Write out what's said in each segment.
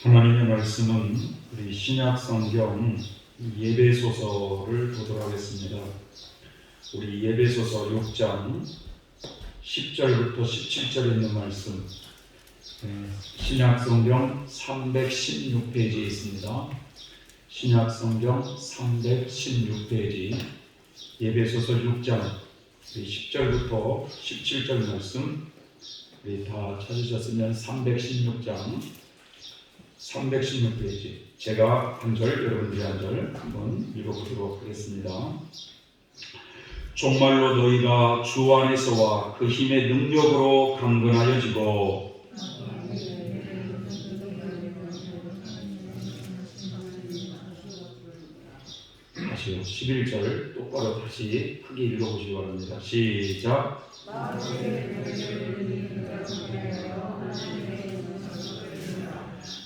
하나님의 말씀은 우리 신약 성경 예배소서를 보도록 하겠습니다. 우리 예배소서 6장 10절부터 17절에 있는 말씀, 신약 성경 316페이지에 있습니다. 신약 성경 316페이지 예배소서 6장 10절부터 17절 말씀, 우리 다 찾으셨으면 316장 316페이지, 제가 한 절, 여러분들이 한 절 한번 읽어보도록 하겠습니다. 정말로 너희가 주 안에서와 그 힘의 능력으로 강건하여지고 다시요, 11절 똑바로 다시 크게 읽어보시기 바랍니다. 시작.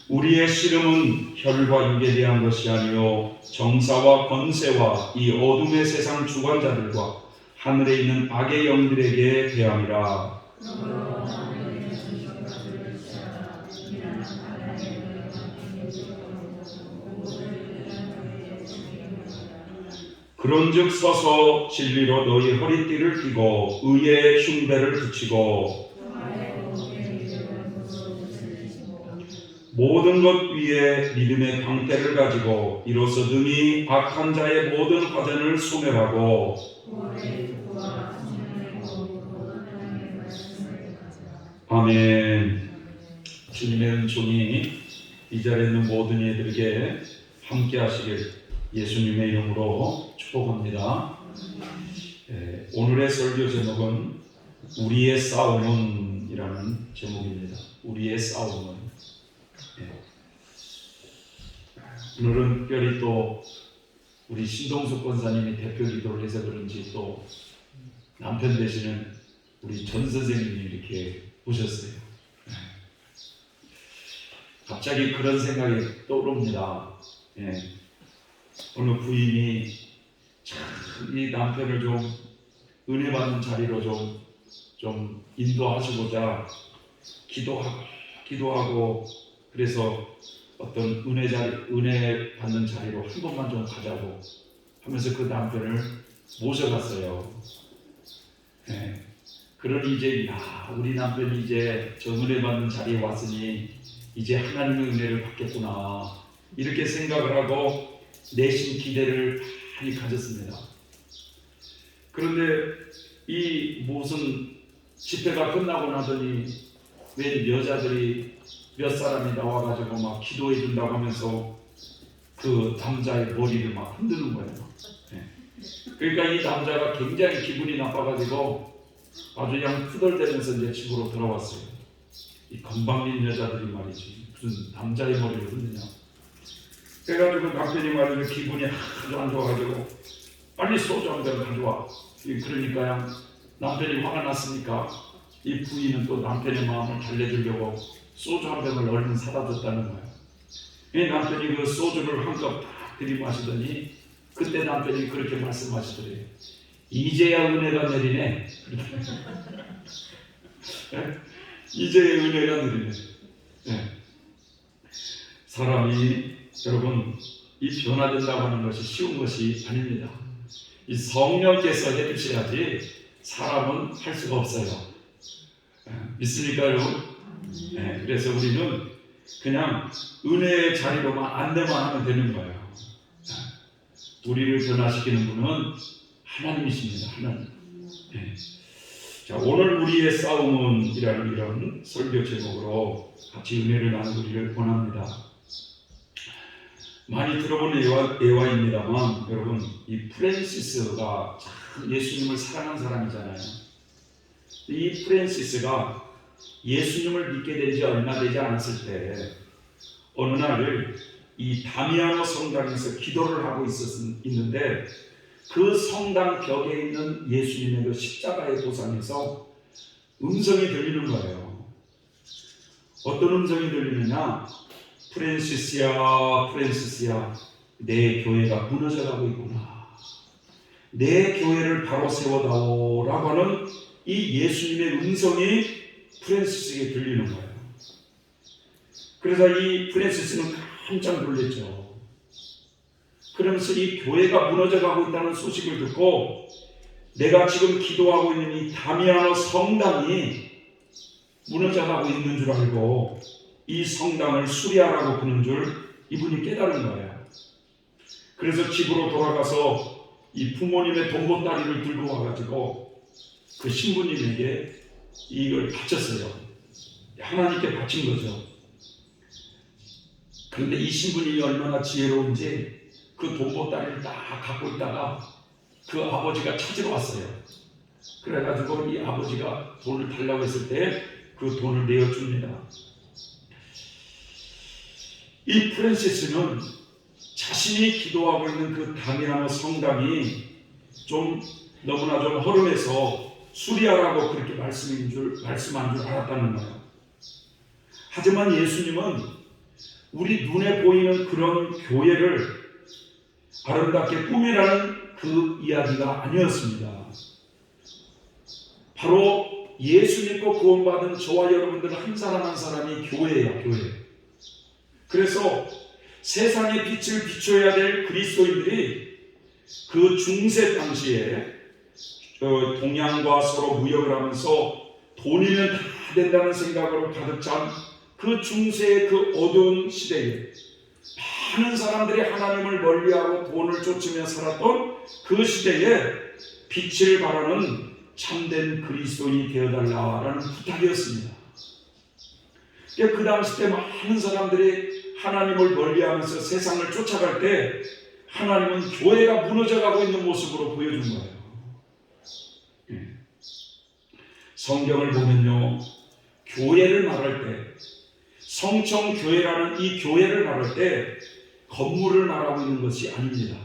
우리의 씨름은 혈과 육에 대한 것이 아니요 정사와 권세와 이 어둠의 세상 주관자들과 하늘에 있는 악의 영들에게 대함이라. 그런즉 서서 진리로 너희 허리띠를 띠고 의의 흉배를 붙이고 모든 것 위에 믿음의 방패를 가지고 이로써 능히 악한 자의 모든 화전을 소멸하고 아멘. 주님의 은총이 이 자리에 있는 모든 이들에게 함께 하시길 예수님의 이름으로 축복합니다. 오늘의 설교 제목은 우리의 싸움은 이라는 제목입니다. 우리의 싸움은. 오늘은 특별히 또 우리 신동숙 권사님이 대표 기도를 해서 그런지 또 남편 되시는 우리 전 선생님이 이렇게 오셨어요. 갑자기 그런 생각이 떠오릅니다. 어느 부인이 참 이 남편을 좀 은혜 받는 자리로 좀 인도하시고자 기도하고 그래서 어떤 은혜 받는 자리로 한 번만 좀 가자고 하면서 그 남편을 모셔갔어요. 그러니 이제 우리 남편이 이제 저 은혜 받는 자리에 왔으니 이제 하나님의 은혜를 받겠구나 이렇게 생각을 하고 내심 기대를 많이 가졌습니다. 그런데 이 무슨 집회가 끝나고 나더니 웬 여자들이 몇 사람이 나와가지고 막 기도해 준다고 하면서 그 남자의 머리를 막 흔드는 거예요. 그러니까 이 남자가 굉장히 기분이 나빠가지고 아주 그냥 후덜대면서 이제 집으로 돌아왔어요. 이 건방진 여자들이 말이지 무슨 남자의 머리를 흔드냐. 그래가지고 남편이 말이죠, 기분이 아주 안 좋아가지고 빨리 소주 한 잔 가져와. 그러니까 남편이 화가 났으니까 이 부인은 또 남편의 마음을 달래주려고 소주 한 병을 얼른 사다 줬다는 거예요. 이 남편이 그 소주를 한컵 딱 들이마시더니 그때 남편이 그렇게 말씀하시더래요. 이제야 은혜가 내리네. 이제야 은혜가 내리네. 사람이 여러분 이 변화된다고 하는 것이 쉬운 것이 아닙니다. 이 성령께서 해주셔야지 사람은 할 수가 없어요. 믿습니까 여러분? 그래서 우리는 그냥 은혜의 자리로만 안내만 하면 되는 거예요. 우리를 변화시키는 분은 하나님이십니다. 하나님. 자, 오늘 우리의 싸움은 이라는 이런 설교 제목으로 같이 은혜를 나누기를 원합니다. 많이 들어본 예화입니다만 여러분 이 프랜시스가 참 예수님을 사랑한 사람이잖아요. 이 프랜시스가 예수님을 믿게 된 지 얼마 되지 않았을 때 어느 날 이 다미아노 성당에서 기도를 하고 있는데 그 성당 벽에 있는 예수님의 그 십자가의 도상에서 음성이 들리는 거예요. 어떤 음성이 들리느냐? 프랜시스야, 프랜시스야, 내 교회가 무너져가고 있구나. 내 교회를 바로 세워다오라고 하는 이 예수님의 음성이 프랜시스에게 들리는 거예요. 그래서 이 프랜시스는 깜짝 놀랐죠. 그러면서 이 교회가 무너져가고 있다는 소식을 듣고 내가 지금 기도하고 있는 이 다미아노 성당이 무너져가고 있는 줄 알고 이 성당을 수리하라고 그러는 줄 이분이 깨달은 거예요. 그래서 집으로 돌아가서 이 부모님의 돈보따리를 들고 와가지고 그 신부님에게 이걸 바쳤어요. 하나님께 바친 거죠. 그런데 이 신부님이 얼마나 지혜로운지 그 돈보따리를 딱 갖고 있다가 그 아버지가 찾으러 왔어요. 그래가지고 이 아버지가 돈을 달라고 했을 때 그 돈을 내어줍니다. 이 프랜시스는 자신이 기도하고 있는 그 다미아노 성당이 좀 너무나 좀 허름해서 수리하라고 그렇게 말씀한 줄 알았다는 거예요. 하지만 예수님은 우리 눈에 보이는 그런 교회를 아름답게 꾸미라는 그 이야기가 아니었습니다. 바로 예수 믿고 구원받은 저와 여러분들 한 사람 한 사람이 교회예요, 교회. 그래서 세상의 빛을 비춰야 될 그리스도인들이 그 중세 당시에 동양과 서로 무역을 하면서 돈이면 다 된다는 생각으로 가득 찬 그 중세의 그 어두운 시대에 많은 사람들이 하나님을 멀리하고 돈을 쫓으며 살았던 그 시대에 빛을 발하는 참된 그리스도인이 되어달라라는 부탁이었습니다. 그 당시 때 많은 사람들이 하나님을 멀리하면서 세상을 쫓아갈 때 하나님은 교회가 무너져가고 있는 모습으로 보여준 거예요. 성경을 보면요, 교회를 말할 때, 성청교회라는 이 교회를 말할 때 건물을 말하고 있는 것이 아닙니다.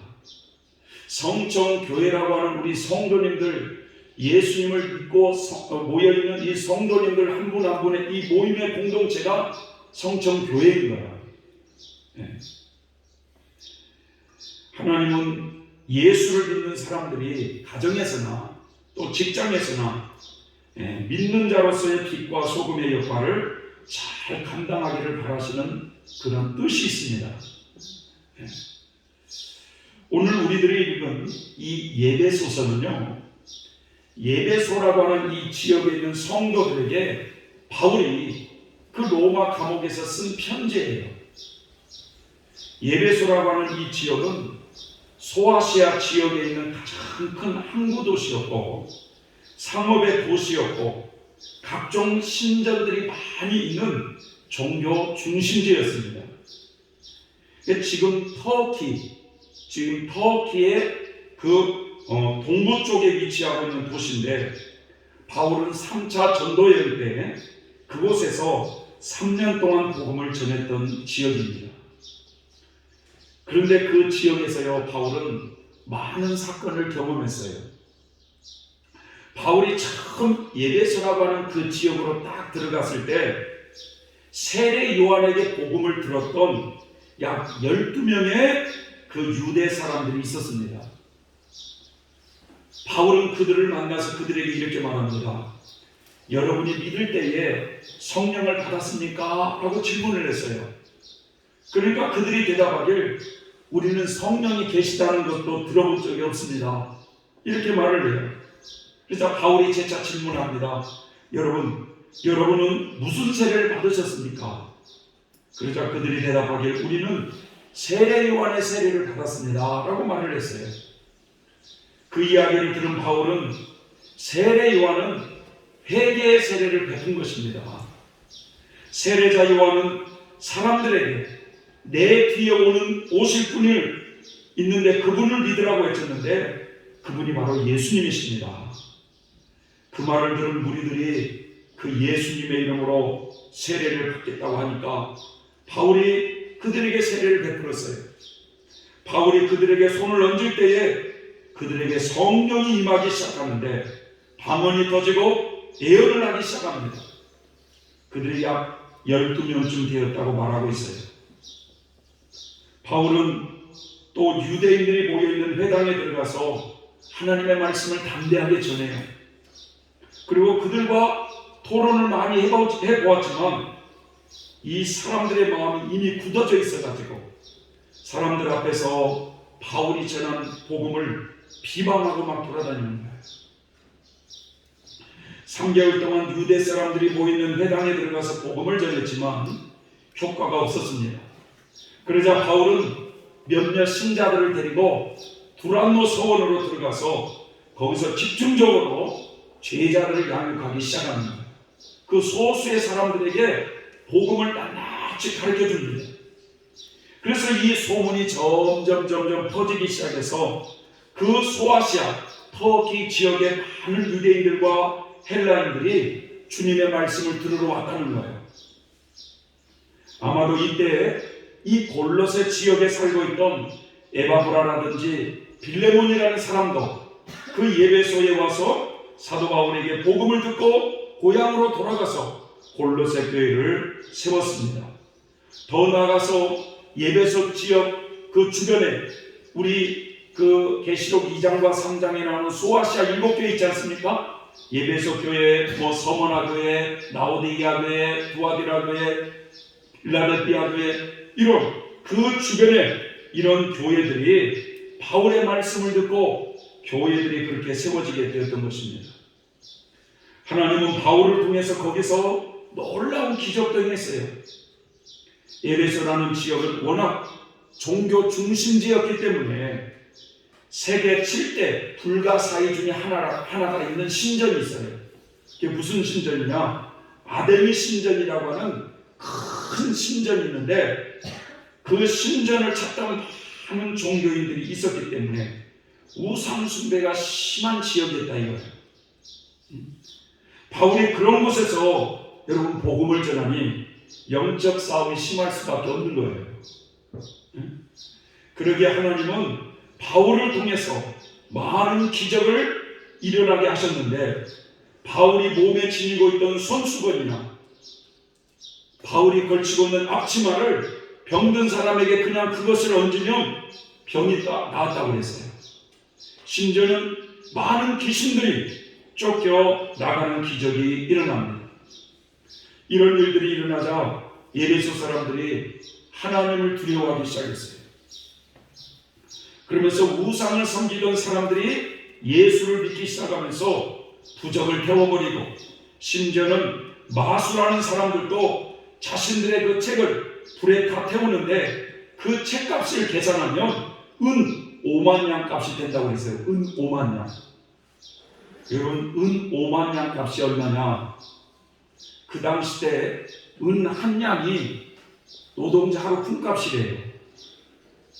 성청교회라고 하는 우리 성도님들, 예수님을 믿고 모여있는 이 성도님들 한 분 한 분의 이 모임의 공동체가 성청교회인 거예요. 하나님은 예수를 믿는 사람들이 가정에서나 또 직장에서나 믿는 자로서의 빛과 소금의 역할을 잘 감당하기를 바라시는 그런 뜻이 있습니다. 오늘 우리들이 읽은 이 예배소서는요, 예배소라고 하는 이 지역에 있는 성도들에게 바울이 그 로마 감옥에서 쓴 편지예요. 예배소라고 하는 이 지역은 소아시아 지역에 있는 가장 큰 항구 도시였고 상업의 도시였고 각종 신전들이 많이 있는 종교 중심지였습니다. 지금 터키의 그 동부 쪽에 위치하고 있는 도시인데 바울은 3차 전도 여행 때 그곳에서 3년 동안 복음을 전했던 지역입니다. 그런데 그 지역에서요, 바울은 많은 사건을 경험했어요. 바울이 처음 예배소라고 하는 그 지역으로 딱 들어갔을 때 세례 요한에게 복음을 들었던 약 12명의 그 유대 사람들이 있었습니다. 바울은 그들을 만나서 그들에게 이렇게 말합니다. 여러분이 믿을 때에 성령을 받았습니까? 라고 질문을 했어요. 그러니까 그들이 대답하길 우리는 성령이 계시다는 것도 들어본 적이 없습니다. 이렇게 말을 해요. 그래서 바울이 재차 질문합니다. 여러분은 무슨 세례를 받으셨습니까? 그러자 그들이 대답하길 우리는 세례 요한의 세례를 받았습니다. 라고 말을 했어요. 그 이야기를 들은 바울은 세례 요한은 회개의 세례를 베푼 것입니다. 세례자 요한은 사람들에게 내 뒤에 오실 분이 있는데 그분을 믿으라고 했었는데 그분이 바로 예수님이십니다. 그 말을 들은 무리들이 그 예수님의 이름으로 세례를 받겠다고 하니까 바울이 그들에게 세례를 베풀었어요. 바울이 그들에게 손을 얹을 때에 그들에게 성령이 임하기 시작하는데 방언이 터지고 예언을 하기 시작합니다. 그들이 약 12명쯤 되었다고 말하고 있어요. 바울은 또 유대인들이 모여있는 회당에 들어가서 하나님의 말씀을 담대하게 전해요. 그리고 그들과 토론을 많이 해보았지만 이 사람들의 마음이 이미 굳어져 있어가지고 사람들 앞에서 바울이 전한 복음을 비방하고 막 돌아다니는 거예요. 3개월 동안 유대 사람들이 모이는 회당에 들어가서 복음을 전했지만 효과가 없었습니다. 그러자 바울은 몇몇 신자들을 데리고 두란노 서원으로 들어가서 거기서 집중적으로 제자들을 양육하기 시작합니다. 그 소수의 사람들에게 복음을 낱낱이 가르쳐 줍니다. 그래서 이 소문이 점점 퍼지기 시작해서 그 소아시아, 터키 지역의 많은 유대인들과 헬라인들이 주님의 말씀을 들으러 왔다는 거예요. 아마도 이때 이 골로새 지역에 살고 있던 에바브라라든지 빌레몬이라는 사람도 그 예배소에 와서 사도 바울에게 복음을 듣고 고향으로 돌아가서 골로새 교회를 세웠습니다. 더 나아가서 예배소 지역 그 주변에 우리 그 계시록 2장과 3장에 나오는 소아시아 7교회 있지 않습니까? 예배소 교회, 서머나 교회, 라오디게아 교회, 두아디라 교회, 필라델피아 교회, 이런 그 주변에 이런 교회들이 바울의 말씀을 듣고 교회들이 그렇게 세워지게 되었던 것입니다. 하나님은 바울을 통해서 거기서 놀라운 기적도 행했어요. 에베소라는 지역은 워낙 종교 중심지였기 때문에 세계 7대 불가사의 중에 하나가 있는 신전이 있어요. 그게 무슨 신전이냐? 아데미 신전이라고 하는 큰 신전이 있는데 그 신전을 찾던 많은 종교인들이 있었기 때문에 우상 숭배가 심한 지역이었다 이거예요. 바울이 그런 곳에서 여러분 복음을 전하니 영적 싸움이 심할 수밖에 없는 거예요. 그러기에 하나님은 바울을 통해서 많은 기적을 일어나게 하셨는데 바울이 몸에 지니고 있던 손수건이나 바울이 걸치고 있는 앞치마를 병든 사람에게 그냥 그것을 얹으면 병이 나았다고 그랬어요. 심지어는 많은 귀신들이 쫓겨 나가는 기적이 일어납니다. 이런 일들이 일어나자 에베소 사람들이 하나님을 두려워하기 시작했어요. 그러면서 우상을 섬기던 사람들이 예수를 믿기 시작하면서 부적을 태워버리고 심지어는 마술하는 사람들도 자신들의 그 책을 불에 다 태우는데 그 책값을 계산하면 은 5만 양 값이 된다고 했어요. 은 5만 양. 여러분 은 5만 양 값이 얼마냐? 그 당시 때 은 한 양이 노동자 하루 품값이래요.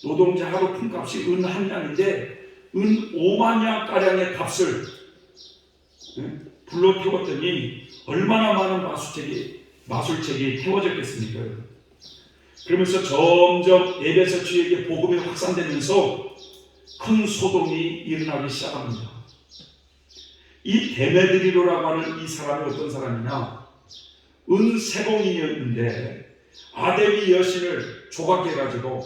노동자 하루 품값이 은 한 양인데 은 5만 양 가량의 값을 불로 태웠더니 얼마나 많은 마술책이 태워졌겠습니까? 그러면서 점점 에베소 지역의 복음이 확산되면서 큰 소동이 일어나기 시작합니다. 이 데메드리로라고 하는 이 사람이 어떤 사람이냐? 은세공인이었는데 아데미 여신을 조각해가지고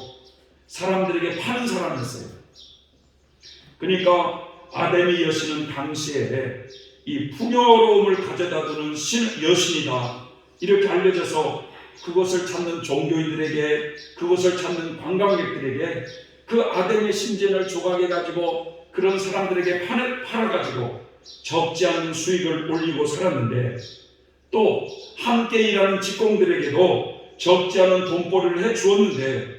사람들에게 파는 사람이었어요. 그러니까 아데미 여신은 당시에 이 풍요로움을 가져다 주는 여신이다 이렇게 알려져서 그것을 찾는 종교인들에게 그것을 찾는 관광객들에게 그 아데미 신전을 조각해가지고 그런 사람들에게 팔아가지고 적지 않은 수익을 올리고 살았는데 또 함께 일하는 직공들에게도 적지 않은 돈벌이를 해주었는데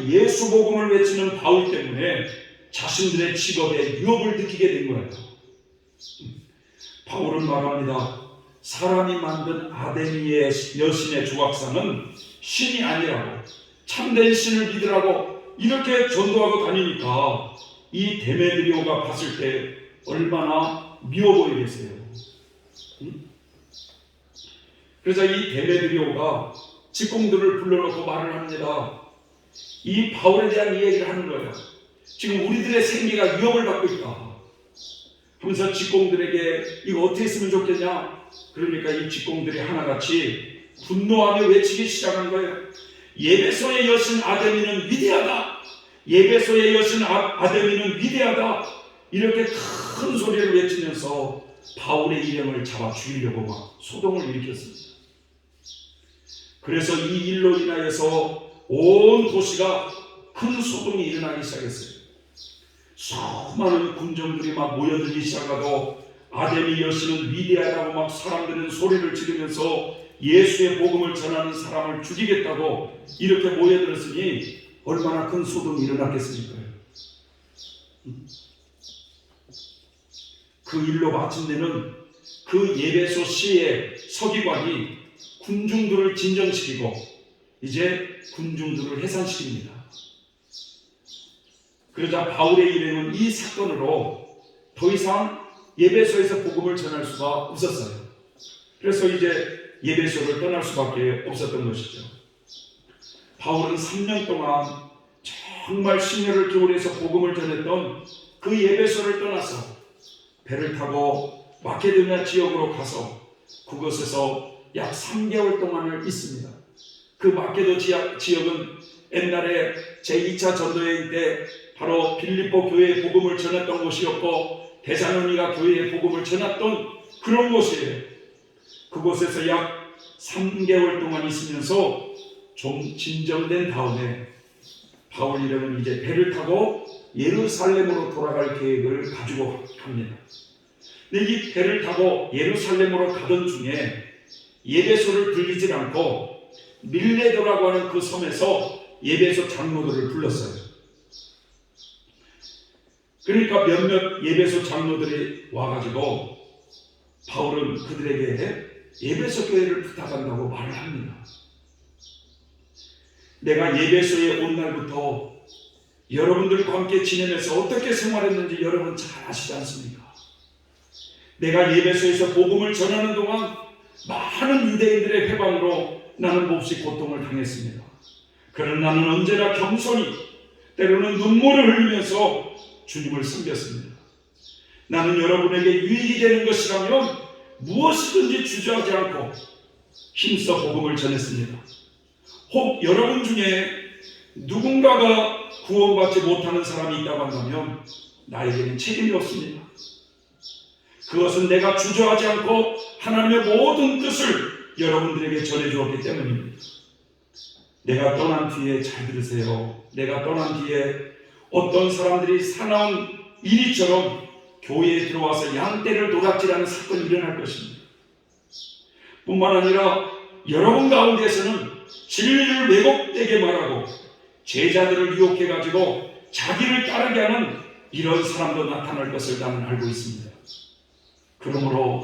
예수 복음을 외치는 바울 때문에 자신들의 직업에 유혹을 느끼게 된 거예요. 바울은 말합니다. 사람이 만든 아데미의 여신의 조각상은 신이 아니라고 참된 신을 믿으라고 이렇게 전도하고 다니니까 이 데메드리오가 봤을 때 얼마나 미워 보이겠어요. 그래서 이 데메드리오가 직공들을 불러놓고 말을 합니다. 이 바울에 대한 이야기를 하는 거예요. 지금 우리들의 생계가 위협을 받고 있다 하면서 직공들에게 이거 어떻게 했으면 좋겠냐? 그러니까 이 직공들이 하나같이 분노하며 외치기 시작한 거예요. 예배소의 여신 아데미는 위대하다. 예배소의 여신 아데미는 위대하다. 이렇게 큰 소리를 외치면서 바울의 일행을 잡아 죽이려고 막 소동을 일으켰습니다. 그래서 이 일로 인하여서 온 도시가 큰 소동이 일어나기 시작했어요. 수많은 군정들이 막 모여들기 시작하고 아데미 여신은 위대하다고 막 사람들은 소리를 지르면서 예수의 복음을 전하는 사람을 죽이겠다고 이렇게 모여들었으니 얼마나 큰 소동이 일어났겠습니까? 그 일로 마침내는 그 예배소 시의 서기관이 군중들을 진정시키고 이제 군중들을 해산시킵니다. 그러자 바울의 일행은 이 사건으로 더 이상 예배소에서 복음을 전할 수가 없었어요. 그래서 이제 예배소를 떠날 수밖에 없었던 것이죠. 바울은 3년 동안 정말 심혈을 기울여서 복음을 전했던 그 예배소를 떠나서 배를 타고 마케도니아 지역으로 가서 그곳에서 약 3개월 동안을 있습니다. 그 마케도 지역은 옛날에 제2차 전도여행 때 바로 빌립보 교회의 복음을 전했던 곳이었고 데살로니가 교회의 복음을 전했던 그런 곳이에요. 그곳에서 약 3개월 동안 있으면서 좀 진정된 다음에 바울 일행은 이제 배를 타고 예루살렘으로 돌아갈 계획을 가지고 갑니다. 근데 이 배를 타고 예루살렘으로 가던 중에 예배소를 들리지 않고 밀레도라고 하는 그 섬에서 예배소 장로들을 불렀어요. 그러니까 몇몇 예배소 장로들이 와가지고 바울은 그들에게 예배소 교회를 부탁한다고 말을 합니다. 내가 예배소에 온 날부터 여러분들과 함께 지내면서 어떻게 생활했는지 여러분 잘 아시지 않습니까? 내가 예배소에서 복음을 전하는 동안 많은 유대인들의 회방으로 나는 몹시 고통을 당했습니다. 그러나 나는 언제나 겸손히 때로는 눈물을 흘리면서 주님을 섬겼습니다. 나는 여러분에게 유익이 되는 것이라면 무엇이든지 주저하지 않고 힘써 복음을 전했습니다. 혹 여러분 중에 누군가가 구원받지 못하는 사람이 있다고 한다면 나에게는 책임이 없습니다. 그것은 내가 주저하지 않고 하나님의 모든 뜻을 여러분들에게 전해주었기 때문입니다. 내가 떠난 뒤에 잘 들으세요. 내가 떠난 뒤에 어떤 사람들이 사나운 이리처럼 교회에 들어와서 양떼를 도둑질하는 사건이 일어날 것입니다. 뿐만 아니라 여러분 가운데서는 진리를 왜곡되게 말하고 제자들을 유혹해가지고 자기를 따르게 하는 이런 사람도 나타날 것을 나는 알고 있습니다. 그러므로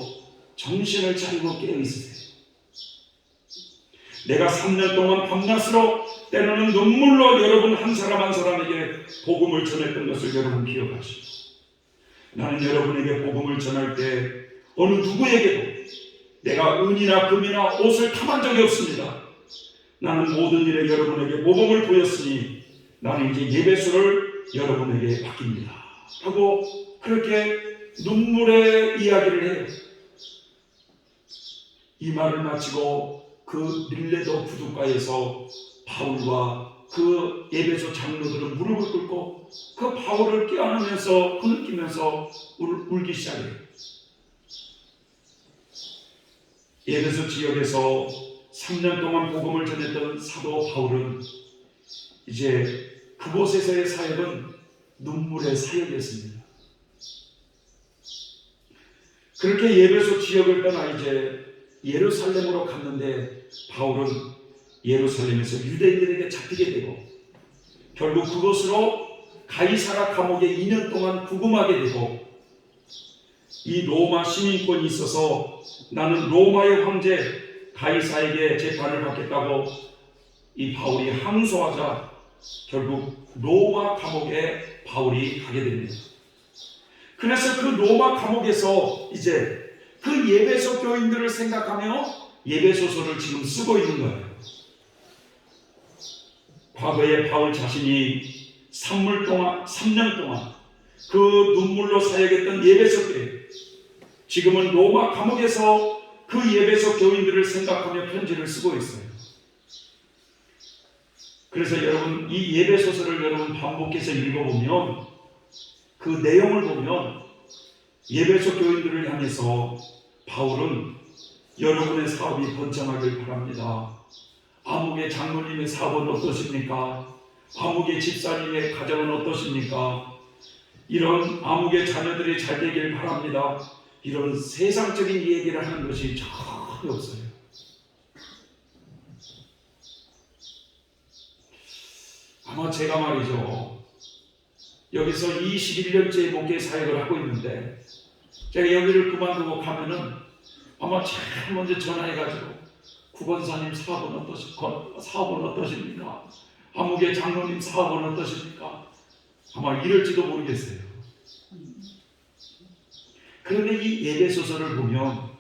정신을 차리고 깨어있으세요. 내가 3년 동안 밤낮으로 때로는 눈물로 여러분 한 사람 한 사람에게 복음을 전했던 것을 여러분 기억하시고 나는 여러분에게 복음을 전할 때 어느 누구에게도 내가 은이나 금이나 옷을 탐한 적이 없습니다. 나는 모든 일에 여러분에게 모범을 보였으니 나는 이제 예배소를 여러분에게 맡깁니다. 하고 그렇게 눈물의 이야기를 해요. 이 말을 마치고 그 밀레도 부둣가에서 바울과 그 예배소 장로들은 무릎을 꿇고 그 바울을 껴안으면서 흐느끼면서 울기 시작해요. 예배소 지역에서 3년 동안 복음을 전했던 사도 바울은 이제 그곳에서의 사역은 눈물의 사역이었습니다. 그렇게 예배소 지역을 떠나 이제 예루살렘으로 갔는데 바울은 예루살렘에서 유대인들에게 잡히게 되고 결국 그곳으로 가이사라 감옥에 2년 동안 구금하게 되고 이 로마 시민권이 있어서 나는 로마의 황제 가이사에게 재판을 받겠다고 이 바울이 항소하자 결국 로마 감옥에 바울이 가게 됩니다. 그래서 그 로마 감옥에서 이제 그 예배소 교인들을 생각하며 예배소서를 지금 쓰고 있는 거예요. 과거에 바울 자신이 3년 동안 그 눈물로 사역했던 예배소 교회, 지금은 로마 감옥에서 그 예배소 교인들을 생각하며 편지를 쓰고 있어요. 그래서 여러분 이 예배소서를 여러분 반복해서 읽어보면 그 내용을 보면 예배소 교인들을 향해서 바울은 여러분의 사업이 번창하길 바랍니다. 아무개 장로님의 사업은 어떠십니까? 아무개 집사님의 가정은 어떠십니까? 이런 아무개 자녀들이 잘 되길 바랍니다. 이런 세상적인 얘기를 하는 것이 전혀 없어요. 아마 제가 말이죠, 여기서 21년째 목회 사역을 하고 있는데 제가 여기를 그만두고 가면은 아마 제일 먼저 전화해가지고 구건사님 사업은 어떠십니까? 아무개 장로님 사업은 어떠십니까? 아마 이럴지도 모르겠어요. 그런데 이 에베소서를 보면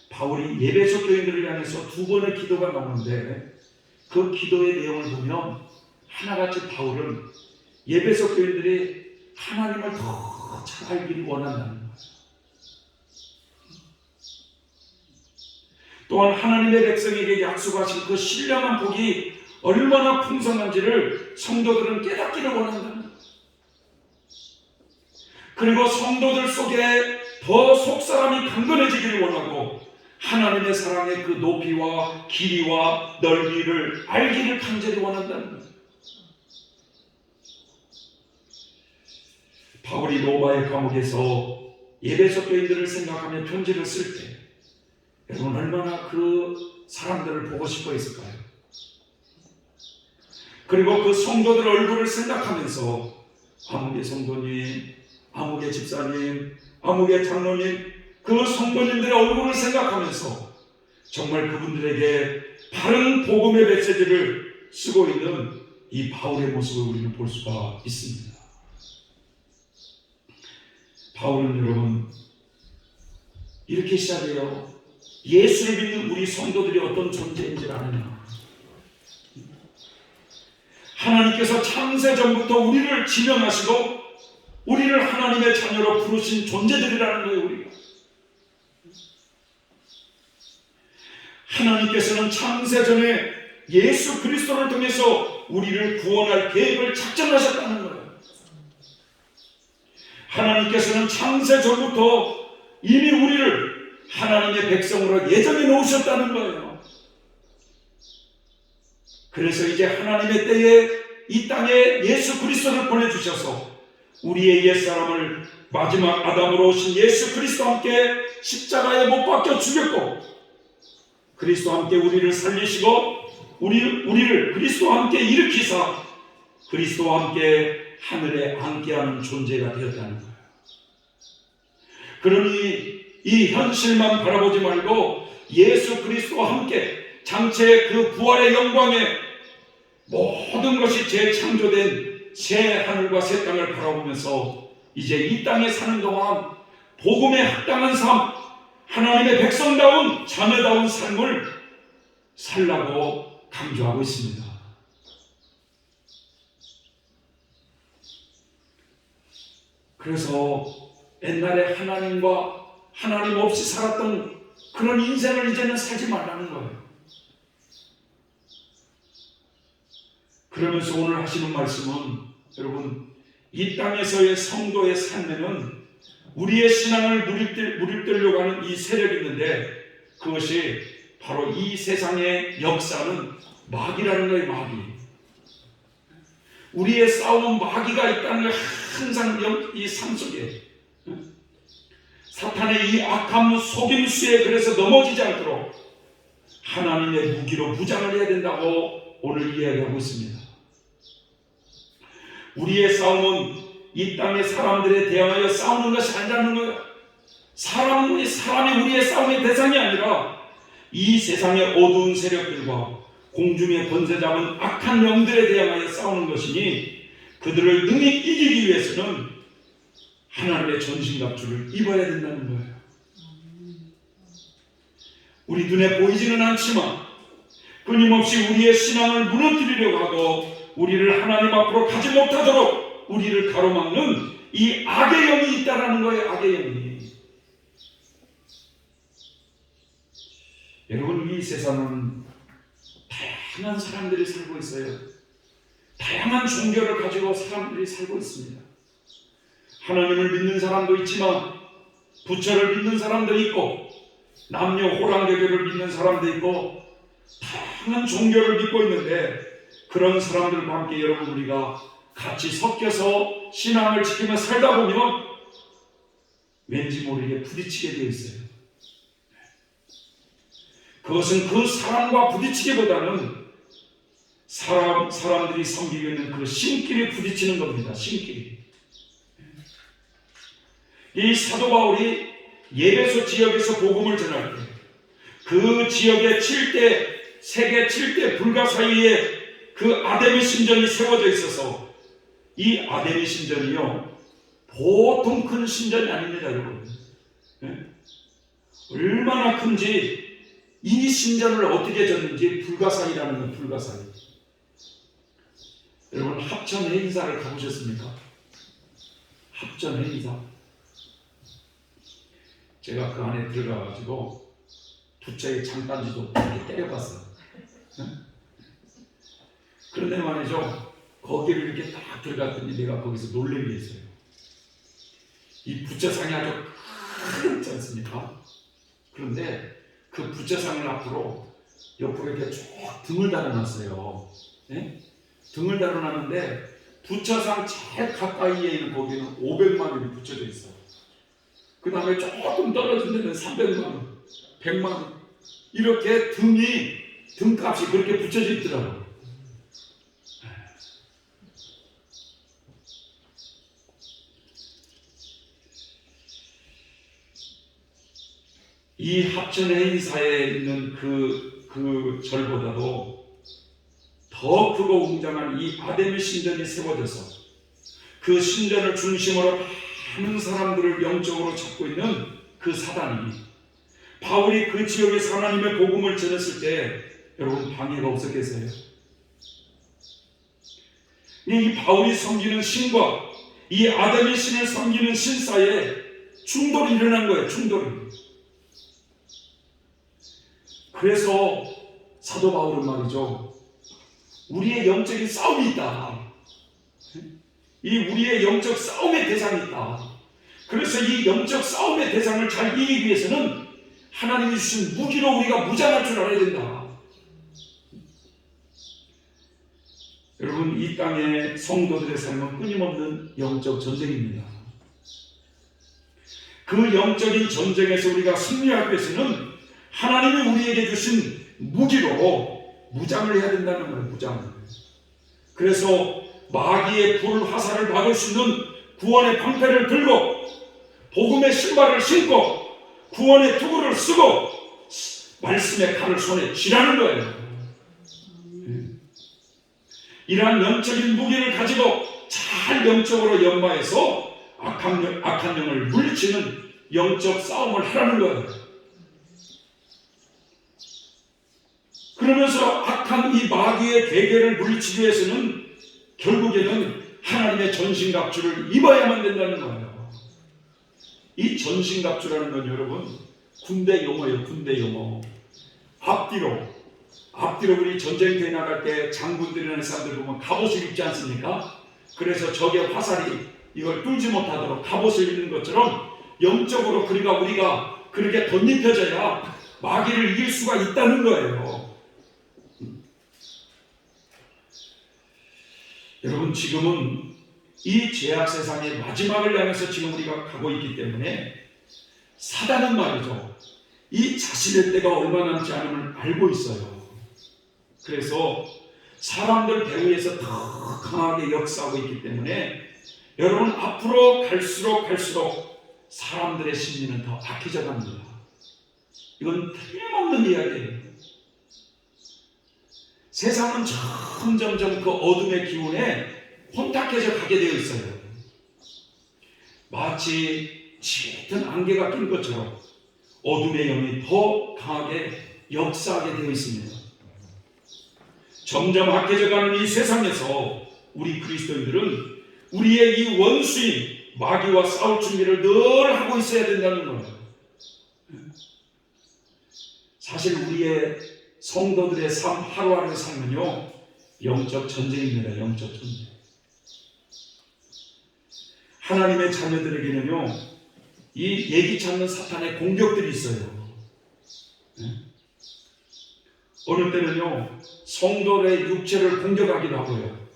바울이 에베소 교인들을 향해서 두 번의 기도가 나오는데 그 기도의 내용을 보면 하나같이 바울은 에베소 교인들이 하나님을 더 잘 알기를 원한다는 거예요. 또한 하나님의 백성에게 약속하신 그 신령한 복이 얼마나 풍성한지를 성도들은 깨닫기를 원한다는 거예요. 그리고 성도들 속에 더 속사람이 강건해지기를 원하고 하나님의 사랑의 그 높이와 길이와 넓이를 알기를 간절히 원한다는 거예요. 바울이 로마의 감옥에서 에베소 교인들을 생각하며 편지를 쓸 때 여러분 얼마나 그 사람들을 보고 싶어 했을까요? 그리고 그 성도들 얼굴을 생각하면서 아무개 성도님, 아무개 집사님, 아무개 장로님, 그 성도님들의 얼굴을 생각하면서 정말 그분들에게 바른 복음의 메시지를 쓰고 있는 이 바울의 모습을 우리는 볼 수가 있습니다. 바울은 여러분 이렇게 시작해요. 예수를 믿는 우리 성도들이 어떤 존재인지를 아느냐. 하나님께서 창세전부터 우리를 지명하시고 우리를 하나님의 자녀로 부르신 존재들이라는 거예요. 우리가 하나님께서는 창세전에 예수 그리스도를 통해서 우리를 구원할 계획을 작정하셨다는 거예요. 하나님께서는 창세전부터 이미 우리를 하나님의 백성으로 예정해 놓으셨다는 거예요. 그래서 이제 하나님의 때에 이 땅에 예수 그리스도를 보내주셔서 우리의 옛사람을 마지막 아담으로 오신 예수 그리스도와 함께 십자가에 못 박혀 죽였고 그리스도와 함께 우리를 살리시고 우리를 그리스도와 함께 일으키사 그리스도와 함께 하늘에 앉게하는 존재가 되었다는 거예요. 그러니 이 현실만 바라보지 말고 예수 그리스도와 함께 장차의 그 부활의 영광에 모든 것이 재창조된 새 하늘과 새 땅을 바라보면서 이제 이 땅에 사는 동안 복음에 합당한 삶, 하나님의 백성다운 자녀다운 삶을 살라고 강조하고 있습니다. 그래서 옛날에 하나님과 하나님 없이 살았던 그런 인생을 이제는 살지 말라는 거예요. 그러면서 오늘 하시는 말씀은 여러분 이 땅에서의 성도의 삶에는 우리의 신앙을 무립되려고 하는 이 세력이 있는데 그것이 바로 이 세상의 역사는 마귀라는 거예요. 마귀. 우리의 싸움은 마귀가 있다는 걸 항상 이 삶 속에 사탄의 이 악한 속임수에 그래서 넘어지지 않도록 하나님의 무기로 무장을 해야 된다고 오늘 이야기하고 있습니다. 우리의 싸움은 이 땅의 사람들에 대항하여 싸우는 것이 아니라는 거예요. 사람이 우리의 싸움의 대상이 아니라 이 세상의 어두운 세력들과 공중의 번세 잡은 악한 영들에 대항하여 싸우는 것이니 그들을 능히 이기기 위해서는 하나님의 전신갑주를 입어야 된다는 거예요. 우리 눈에 보이지는 않지만 끊임없이 우리의 신앙을 무너뜨리려고 하고 우리를 하나님 앞으로 가지 못하도록 우리를 가로막는 이 악의 영이 있다라는 거예요. 악의 영이. 여러분 이 세상은 다양한 사람들이 살고 있어요. 다양한 종교를 가지고 사람들이 살고 있습니다. 하나님을 믿는 사람도 있지만 부처를 믿는 사람도 있고 남녀 호랑개교를 믿는 사람도 있고 다양한 종교를 믿고 있는데 그런 사람들과 함께 여러분 우리가 같이 섞여서 신앙을 지키며 살다 보면 왠지 모르게 부딪히게 되어 있어요. 그것은 그 사람과 부딪히기보다는 사람들이 섬기고 있는 그 신끼리 부딪히는 겁니다. 신끼리. 이 사도 바울이 예배소 지역에서 복음을 전할 때 그 지역의 7대, 세계 7대 불가 사이에 그 아데미 신전이 세워져 있어서 이 아데미 신전이요 보통 큰 신전이 아닙니다, 여러분. 얼마나 큰지 이 신전을 어떻게 졌는지 불가사의라는 건 불가사의. 여러분 합천 행사를 가보셨습니까? 합천 행사. 제가 그 안에 들어가가지고 부처의 장단지도 이렇게 때려봤어요. 그런데 말이죠, 거기를 이렇게 딱 들어갔더니 내가 거기서 놀란 게 있어요. 이 부처상이 아주 크지 않습니까? 그런데 그 부처상을 옆으로 이렇게 쭉 등을 달아놨어요. 네? 등을 달아놨는데 부처상 제일 가까이에 있는 거기는 500만 원이 붙여져 있어요. 그 다음에 조금 떨어진 데는 300만 원, 100만 원 이렇게 등값이 그렇게 붙여져 있더라고요. 이 합천 행사에 있는 그 절보다도 더 크고 웅장한 이 아데미 신전이 세워져서 그 신전을 중심으로 많은 사람들을 영적으로 찾고 있는 그 사단이 바울이 그 지역에서 하나님의 복음을 전했을 때 여러분 방해가 없었겠어요? 이 바울이 섬기는 신과 이 아데미 신을 섬기는 신 사이에 충돌이 일어난 거예요. 충돌이. 그래서 사도 바울은 말이죠, 우리의 영적인 싸움이 있다. 이 우리의 영적 싸움의 대상이 있다. 그래서 이 영적 싸움의 대상을 잘 이기기 위해서는 하나님이 주신 무기로 우리가 무장할 줄 알아야 된다. 여러분 이 땅의 성도들의 삶은 끊임없는 영적 전쟁입니다. 그 영적인 전쟁에서 우리가 승리하기 위해서는 하나님이 우리에게 주신 무기로 무장을 해야 된다는 거예요. 무장을. 그래서 마귀의 불 화살을 막을 수 있는 구원의 방패를 들고 복음의 신발을 신고 구원의 투구를 쓰고 말씀의 칼을 손에 쥐라는 거예요. 이러한 영적인 무기를 가지고 잘 영적으로 연마해서 악한 영을 물리치는 영적 싸움을 하라는 거예요. 그러면서 악한 이 마귀의 괴계를 물리치기 위해서는 결국에는 하나님의 전신갑주를 입어야만 된다는 거예요. 이 전신갑주라는 건 여러분 군대 용어예요. 군대 용어. 앞뒤로 우리 전쟁터에 나갈 때 장군들이라는 사람들 보면 갑옷을 입지 않습니까? 그래서 적의 화살이 이걸 뚫지 못하도록 갑옷을 입는 것처럼 영적으로 우리가 그렇게 덧입혀져야 마귀를 이길 수가 있다는 거예요. 여러분 지금은 이 죄악 세상의 마지막을 향해서 지금 우리가 가고 있기 때문에 사단은 말이죠, 이 자신의 때가 얼마 남지 않음을 알고 있어요. 그래서 사람들 배후에서 더 강하게 역사하고 있기 때문에 여러분 앞으로 갈수록 사람들의 심리는 더 악해져 갑니다. 이건 틀림없는 이야기예요. 세상은 점점 그 어둠의 기운에 혼탁해져 가게 되어 있어요. 마치 짙은 안개가 낀 것처럼 어둠의 영이 더 강하게 역사하게 되어 있습니다. 점점 악해져가는 이 세상에서 우리 그리스도인들은 우리의 이 원수인 마귀와 싸울 준비를 늘 하고 있어야 된다는 거예요. 사실 우리의 성도들의 삶, 하루하루의 삶은요 영적 전쟁입니다. 영적 전쟁. 하나님의 자녀들에게는요 이 예기치 않는 사탄의 공격들이 있어요. 어느 때는요 성도의 육체를 공격하기도 하고요,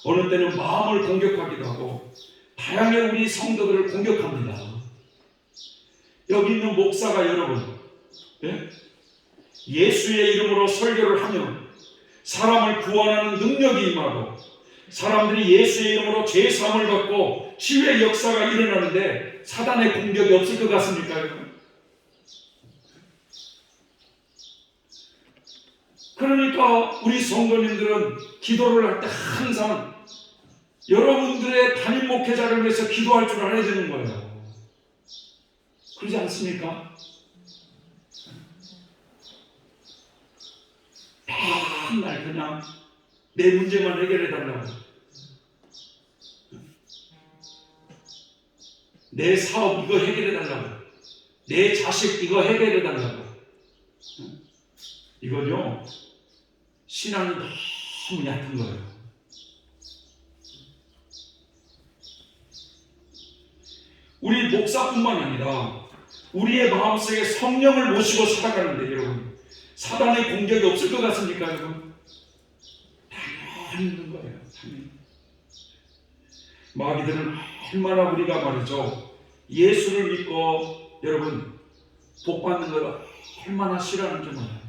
어느 때는 마음을 공격하기도 하고 다양하게 우리 성도들을 공격합니다. 여기 있는 목사가 여러분, 예수의 이름으로 설교를 하면 사람을 구원하는 능력이 임하고 사람들이 예수의 이름으로 죄사함을 받고 치유의 역사가 일어나는데 사단의 공격이 없을 것 같습니까, 여러분? 그러니까 우리 성도님들은 기도를 할 때 항상 여러분들의 담임 목회자를 위해서 기도할 줄 알아야 되는 거예요. 그러지 않습니까? 맨날 그냥 내 문제만 해결해달라고, 내 사업 이거 해결해달라고, 내 자식 이거 해결해달라고. 이건요 신앙이 너무 얕은 거예요. 우리 목사뿐만 아니라 우리의 마음속에 성령을 모시고 살아가는데 여러분, 사단의 공격이 없을 것 같습니까, 여러분? 당연히 있는 거예요. 당연히. 마귀들은 얼마나 우리가 말이죠, 예수를 믿고 여러분 복 받는 걸 얼마나 싫어하는지 몰라요.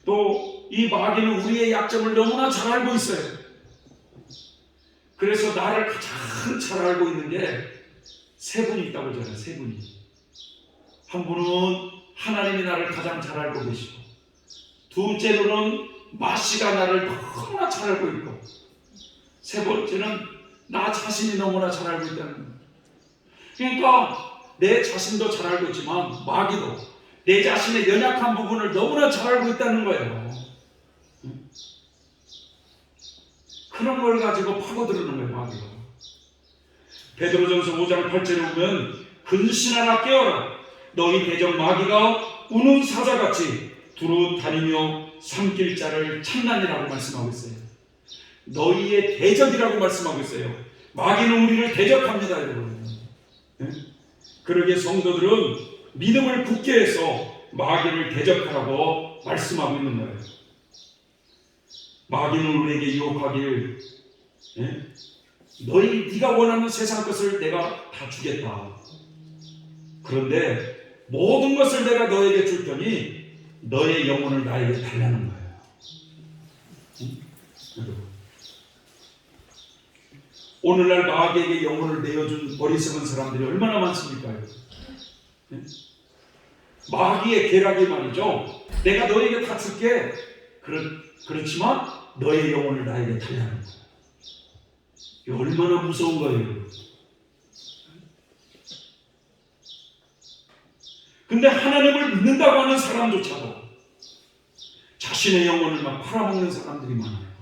또 이 마귀는 우리의 약점을 너무나 잘 알고 있어요. 그래서 나를 가장 잘 알고 있는 게 세 분이 있다고 하잖아요. 세 분이. 한 분은 하나님이 나를 가장 잘 알고 계시고, 둘째로는 마씨가 나를 너무나 잘 알고 있고, 세 번째는 나 자신이 너무나 잘 알고 있다는 거예요. 그러니까 내 자신도 잘 알고 있지만 마귀도 내 자신의 연약한 부분을 너무나 잘 알고 있다는 거예요. 그런 걸 가지고 파고들는 거예요, 마귀가. 베드로전서 5장 8절에 보면 근신하라 깨어라, 너희 대적 마귀가 우는 사자같이 두루 다니며 삼킬 자를 찾나니라고 말씀하고 있어요. 너희의 대적이라고 말씀하고 있어요. 마귀는 우리를 대적합니다, 여러분. 그러기에 성도들은 믿음을 굳게 해서 마귀를 대적하라고 말씀하고 있는 거예요. 마귀는 우리에게 유혹하길, 네가 원하는 세상 것을 내가 다 주겠다. 그런데 모든 것을 내가 너에게 줄 테니 너의 영혼을 나에게 달라는 거예요. 오늘날 마귀에게 영혼을 내어준 어리석은 사람들이 얼마나 많습니까? 마귀의 계략이 말이죠, 내가 너에게 다 줄게. 그렇지만 너의 영혼을 나에게 달라는 거예요. 이게 얼마나 무서운 거예요. 근데 하나님을 믿는다고 하는 사람조차도 자신의 영혼을 막 팔아먹는 사람들이 많아요.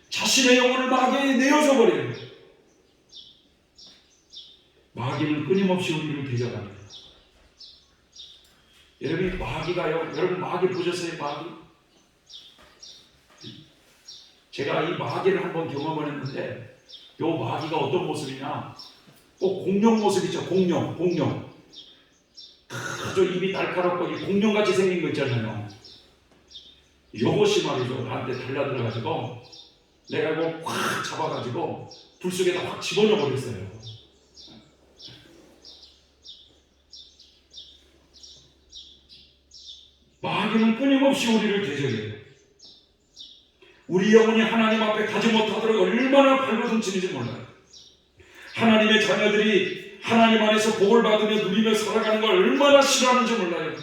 자신의 영혼을 마귀에게 내어줘 버려요. 마귀는 끊임없이 우리를 대적합니다. 여러분, 마귀가요, 여러분 마귀 보셨어요? 마귀? 제가 이 마귀를 한번 경험을 했는데, 이 마귀가 어떤 모습이냐, 꼭 공룡 모습이죠. 공룡. 아주 입이 날카롭고 공룡같이 생긴 거 있잖아요. 이것이 말이죠, 나한테 달려들어가지고 내가 이거 확 잡아가지고 불 속에다 확 집어넣어 버렸어요. 마귀는 끊임없이 우리를 대적해요. 우리 영혼이 하나님 앞에 가지 못하도록 얼마나 발버둥치는지 몰라요. 하나님의 자녀들이 하나님 안에서 복을 받으며 누리며 살아가는 걸 얼마나 싫어하는지 몰라요.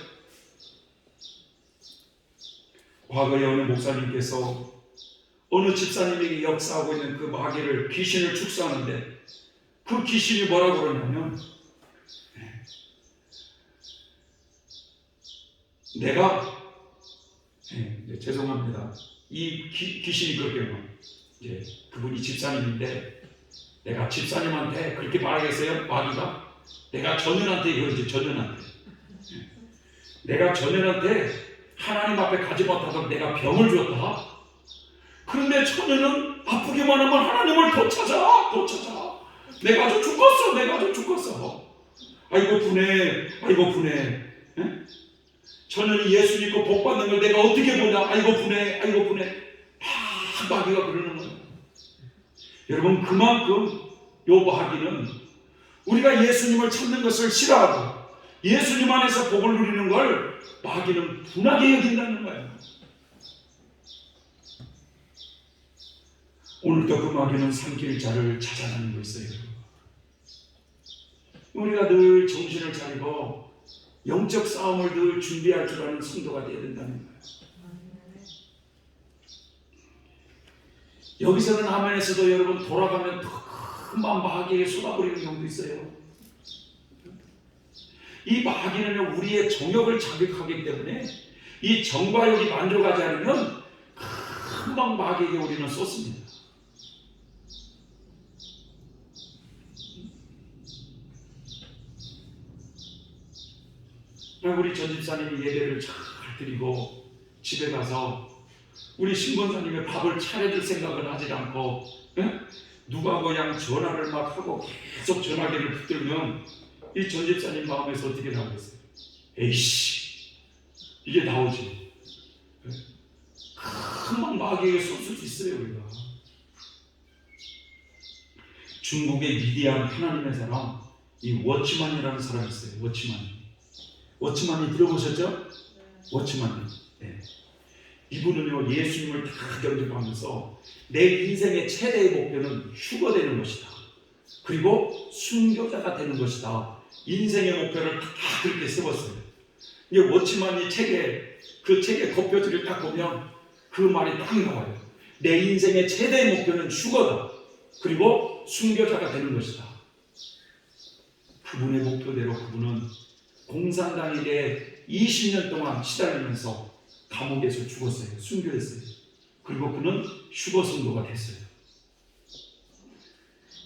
과거에 어느 목사님께서 어느 집사님에게 역사하고 있는 그 마귀를, 귀신을 축소하는데, 그 귀신이 뭐라고 그러냐면, 내가 죄송합니다. 이 귀신이 그렇게 이제 그분이 집사님인데, 내가 집사님한테 그렇게 말하겠어요? 마귀가 내가 전현한테 이거지. 전현한테 내가 전현한테 하나님 앞에 가지 못하도록 내가 병을 줬다. 그런데 전현은 아프기만 하면 하나님을 더 찾아. 내가 아주 죽었어. 아이고 분해. 처녀는 예수 믿고 복 받는 걸 내가 어떻게 보냐. 아이고 분해, 아이고 분해. 막 마귀가 그러는 거예요. 여러분, 그만큼 요 마귀는 우리가 예수님을 찾는 것을 싫어하고 예수님 안에서 복을 누리는 걸 마귀는 분하게 여긴다는 거예요. 오늘도 그 마귀는 삼킬 자를 찾아다니고 있어요. 우리가 늘 정신을 차리고 영적 싸움을 늘 준비할 줄 아는 성도가 되어야 된다는 거예요. 여기서는 화면에서도 여러분 돌아가면 금방 마귀에게 쏟아버리는 경우도 있어요. 이 마귀는 우리의 정욕을 자극하기 때문에 이 정과욕이 만족하지 않으면 금방 마귀에게 우리는 쏟습니다. 우리 전집사님이 예배를 잘 드리고 집에 가서 우리 신권사님의 밥을 차려줄 생각을 하지 않고 누가 그냥 전화를 막 하고 계속 전화기를 붙들면 이 전집사님 마음에서 어떻게 나오겠어요? 에이씨, 이게 나오지. 금방 마귀에게 쏠 수도 있어요. 우리가 중국의 위대한 하나님의 사람, 이 워치만이라는 사람이 있어요. 워치만이 들어보셨죠? 워치만이. 네. 이분은요, 예수님을 다 경험하면서 내 인생의 최대의 목표는 휴거 되는 것이다. 그리고 순교자가 되는 것이다. 인생의 목표를 다 그렇게 세웠어요. 이제 워치만이 그 책의 겉표지를 딱 보면 그 말이 딱 나와요. 내 인생의 최대의 목표는 휴거다. 그리고 순교자가 되는 것이다. 그분의 목표대로 그분은 공산당에게 20년 동안 시달리면서 감옥에서 죽었어요. 순교했어요. 그리고 그는 휴거 성도가 됐어요.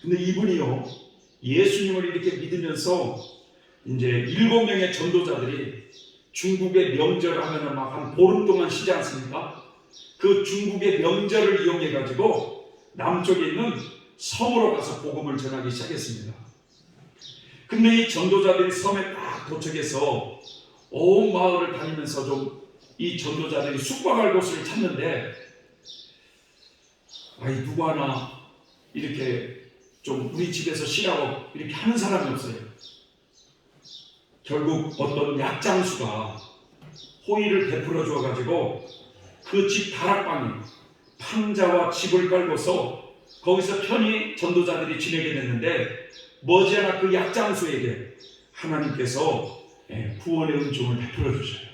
근데 이분이요, 예수님을 이렇게 믿으면서 이제 7명의 전도자들이 중국의 명절 하면은 막 한 보름 동안 쉬지 않습니까? 그 중국의 명절을 이용해 가지고 남쪽에 있는 섬으로 가서 복음을 전하기 시작했습니다. 근데 이 전도자들이 섬에 딱 도착해서 온 마을을 다니면서 좀 이 전도자들이 숙박할 곳을 찾는데 누구 하나 이렇게 좀 우리 집에서 쉬라고 이렇게 하는 사람이 없어요. 결국 어떤 약장수가 호의를 베풀어 줘가지고 그 집 다락방에 탕자와 집을 깔고서 거기서 편히 전도자들이 지내게 됐는데 머지않아 그 약장수에게 하나님께서 구원의 은총을 베풀어 주셔요.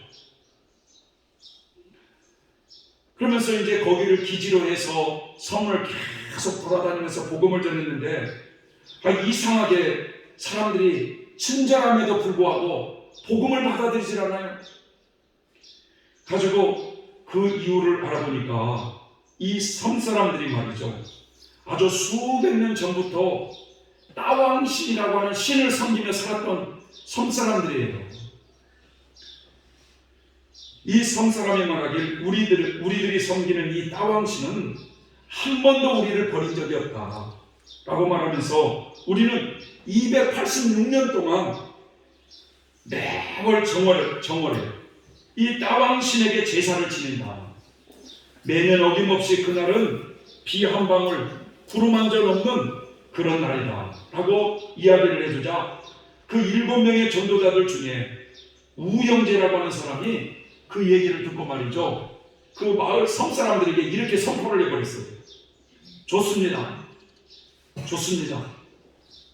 그러면서 이제 거기를 기지로 해서 성을 계속 돌아다니면서 복음을 전했는데 이상하게 사람들이 친절함에도 불구하고 복음을 받아들이질 않아요. 가지고 그 이유를 알아보니까 이 섬 사람들이 말이죠, 아주 수백 년 전부터 따왕신이라고 하는 신을 섬기며 살았던 섬 사람들이에요. 이 섬 사람이 말하길 우리들이 섬기는 이 따왕신은 한 번도 우리를 버린 적이 없다 라고 말하면서 우리는 286년 동안 매월 정월에 이 따왕신에게 제사를 지낸다. 매년 어김없이 그날은 비 한 방울 구름 한 점 없는 그런 날이다 라고 이야기를 해주자 그 7명의 전도자들 중에 우영재라고 하는 사람이 그 얘기를 듣고 말이죠, 그 마을 섬 사람들에게 이렇게 선포를 해버렸어요. 좋습니다.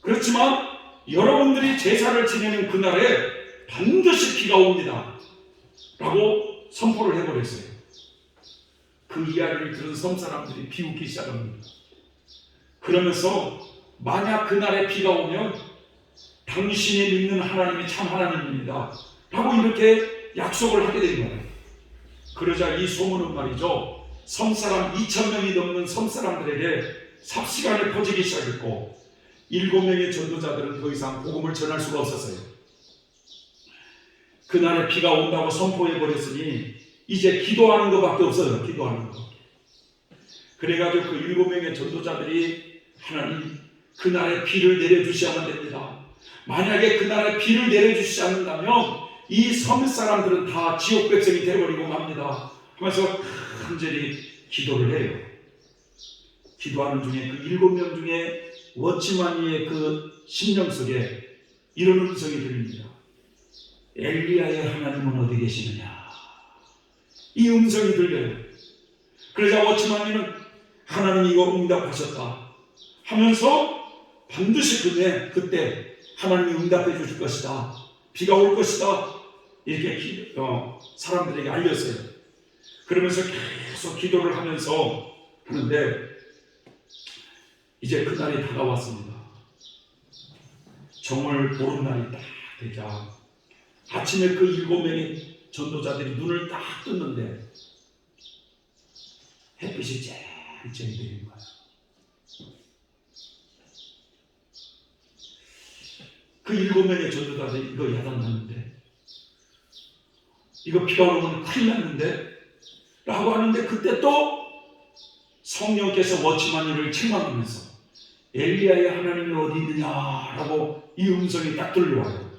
그렇지만 여러분들이 제사를 지내는 그날에 반드시 비가 옵니다 라고 선포를 해버렸어요. 그 이야기를 들은 섬 사람들이 비웃기 시작합니다. 그러면서 만약 그날에 비가 오면 당신이 믿는 하나님이 참 하나님입니다 라고 이렇게 약속을 하게 된 거예요. 그러자 이 소문은 말이죠, 섬사람 2,000명이 넘는 섬사람들에게 삽시간에 퍼지기 시작했고 7명의 전도자들은 더 이상 복음을 전할 수가 없었어요. 그날에 비가 온다고 선포해버렸으니 이제 기도하는 것밖에 없어요. 기도하는 것. 그래가지고 그 7명의 전도자들이 하나님, 그날에 비를 내려주셔야만 됩니다. 만약에 그날에 비를 내려주시지 않는다면 이 섬 사람들은 다 지옥 백성이 되어버리고 맙니다 하면서 간절히 기도를 해요. 기도하는 중에 그 7명 중에 워치마니의 그 심령 속에 이런 음성이 들립니다. 엘리야의 하나님은 어디 계시느냐? 이 음성이 들려요. 그러자 워치마니는 하나님이 이거 응답하셨다 하면서 반드시 그때 하나님이 응답해 주실 것이다, 비가 올 것이다, 이렇게 사람들에게 알렸어요. 그러면서 계속 기도를 하면서 하는데 이제 그날이 다가왔습니다. 정월 보름날이 딱 되자 아침에 그 7명의 전도자들이 눈을 딱 떴는데 햇빛이 쨍쨍 내린 거예요. 그 7명의 전도자들이 이거 야단났는데, 이거 비가 오면 큰일 났는데 라고 하는데, 그때 또 성령께서 워치마니를 책망하면서 엘리야의 하나님이 어디 있느냐라고 이 음성이 딱 들려와요.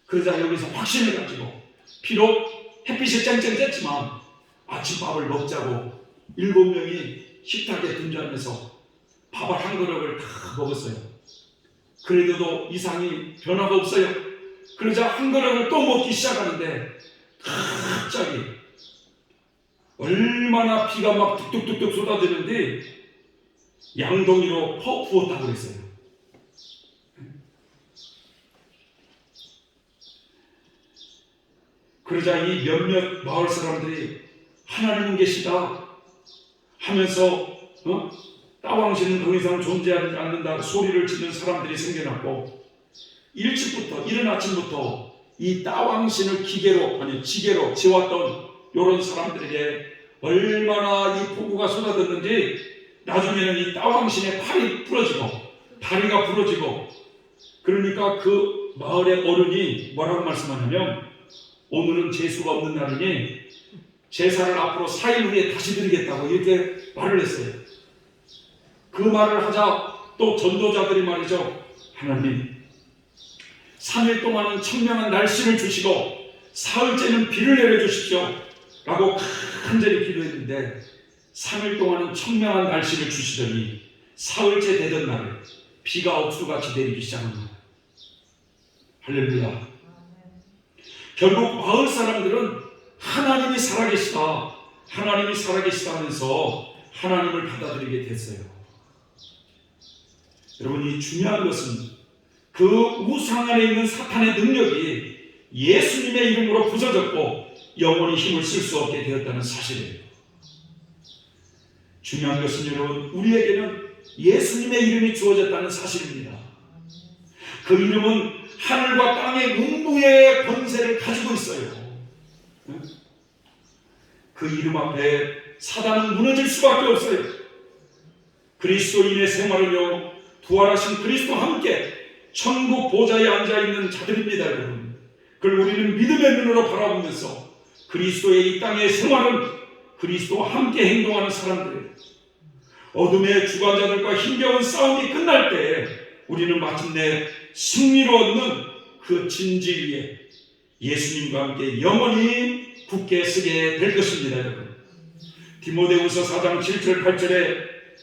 그러자 여기서 확신해가지고 비록 햇빛이 쨍쨍 쬐지만 아침밥을 먹자고 7명이 식탁에 등장해서 밥을 한 그릇을 다 먹었어요. 그래도 이상이 변화가 없어요. 그러자 한 그릇을 또 먹기 시작하는데 갑자기 얼마나 비가 막 뚝뚝뚝뚝 쏟아지는데 양동이로 퍼 부었다고 그랬어요. 그러자 이 몇몇 마을 사람들이 하나님은 계시다 하면서 따왕신은 더 이상 존재하지 않는다 소리를 지르는 사람들이 생겨났고, 이른 아침부터 이 따왕신을 지게로 지웠던 이런 사람들에게 얼마나 이 폭우가 쏟아졌는지 나중에는 이 따왕신의 다리가 부러지고, 그러니까 그 마을의 어른이 뭐라고 말씀하냐면, 오늘은 재수가 없는 날이니 제사를 앞으로 4일 후에 다시 드리겠다고 이렇게 말을 했어요. 그 말을 하자 또 전도자들이 말이죠, 하나님 3일 동안은 청명한 날씨를 주시고 사흘째는 비를 내려주십시오 라고 간절히 기도했는데, 3일 동안은 청명한 날씨를 주시더니 사흘째 되던 날에 비가 억수같이 내리기 시작한 거예요. 할렐루야. 결국 마을 사람들은 하나님이 살아계시다 하면서 하나님을 받아들이게 됐어요. 여러분, 이 중요한 것은 그 우상 안에 있는 사탄의 능력이 예수님의 이름으로 부서졌고 영원히 힘을 쓸 수 없게 되었다는 사실이에요. 중요한 것은 여러분, 우리에게는 예수님의 이름이 주어졌다는 사실입니다. 그 이름은 하늘과 땅의 음부의 권세를 가지고 있어요. 그 이름 앞에 사단은 무너질 수밖에 없어요. 그리스도인의 생활은요, 부활하신 그리스도와 함께 천국 보좌에 앉아있는 자들입니다. 여러분, 그걸 우리는 믿음의 눈으로 바라보면서 그리스도의 이 땅의 생활은 그리스도와 함께 행동하는 사람들이에요. 어둠의 주관자들과 힘겨운 싸움이 끝날 때 우리는 마침내 승리로 얻는 그 진지 위에 예수님과 함께 영원히 굳게 서게 될 것입니다. 여러분, 디모데후서 4장 7절 8절에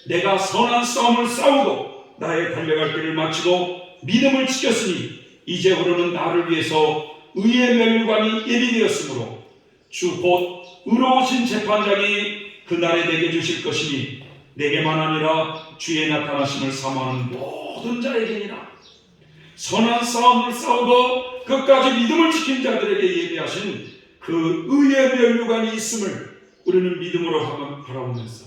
내가 선한 싸움을 싸우고 나의 달려갈 길을 마치고 믿음을 지켰으니 이제부로는 나를 위해서 의의 면류관이 예비되었으므로 주 곧 의로우신 재판장이 그날에 내게 주실 것이니 내게만 아니라 주의 나타나심을 사모하는 모든 자에게니라. 선한 싸움을 싸우고 끝까지 믿음을 지킨 자들에게 예비하신 그 의의 면류관이 있음을 우리는 믿음으로 바라보면서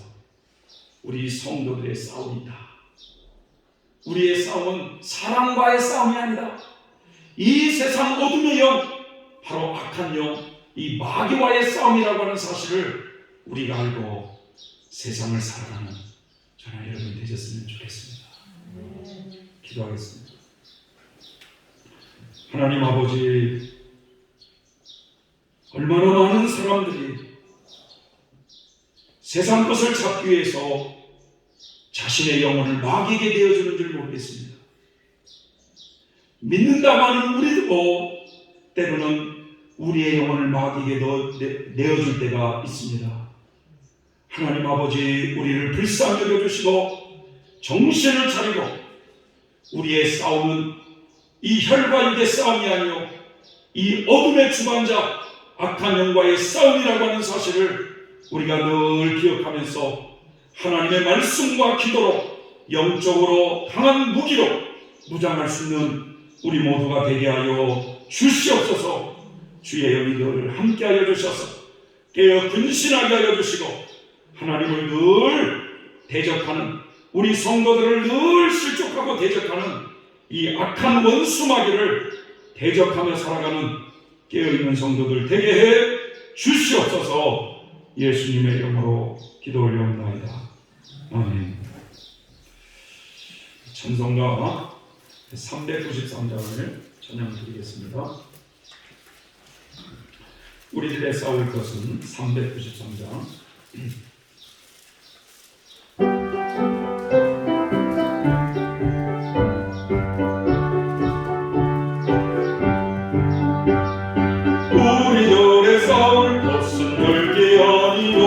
우리 성도들의 싸움이다. 우리의 싸움은 사람과의 싸움이 아니라 이 세상 어둠의 영, 바로 악한 영, 이 마귀와의 싸움이라고 하는 사실을 우리가 알고 세상을 살아가는 저나 여러분 되셨으면 좋겠습니다. 기도하겠습니다. 하나님 아버지, 얼마나 많은 사람들이 세상 것을 잡기 위해서 자신의 영혼을 마귀에게 내어주는 줄 모르겠습니다. 믿는다고 하는 우리도 때로는 우리의 영혼을 마귀에게 내어줄 때가 있습니다. 하나님 아버지, 우리를 불쌍히 여겨주시고 정신을 차리고 우리의 싸움은 이 혈과 육의 싸움이 아니요 이 어둠의 주관자 악한 영과의 싸움이라고 하는 사실을 우리가 늘 기억하면서 하나님의 말씀과 기도로 영적으로 강한 무기로 무장할 수 있는 우리 모두가 되게 하여 주시옵소서. 주의 영이 늘 함께하여 주셔서 깨어 근신하게 하여 주시고 하나님을 늘 대적하는 우리 성도들을 늘 실족하고 대적하는 이 악한 원수 마귀를 대적하며 살아가는 깨어있는 성도들 되게 해 주시옵소서. 예수님의 이름으로 기도 올려옵나이다. 아멘. 찬송가 393장을 찬양 드리겠습니다. 우리들의 싸울 것은 393장. 우리들의 싸울 것은 혈기 아니요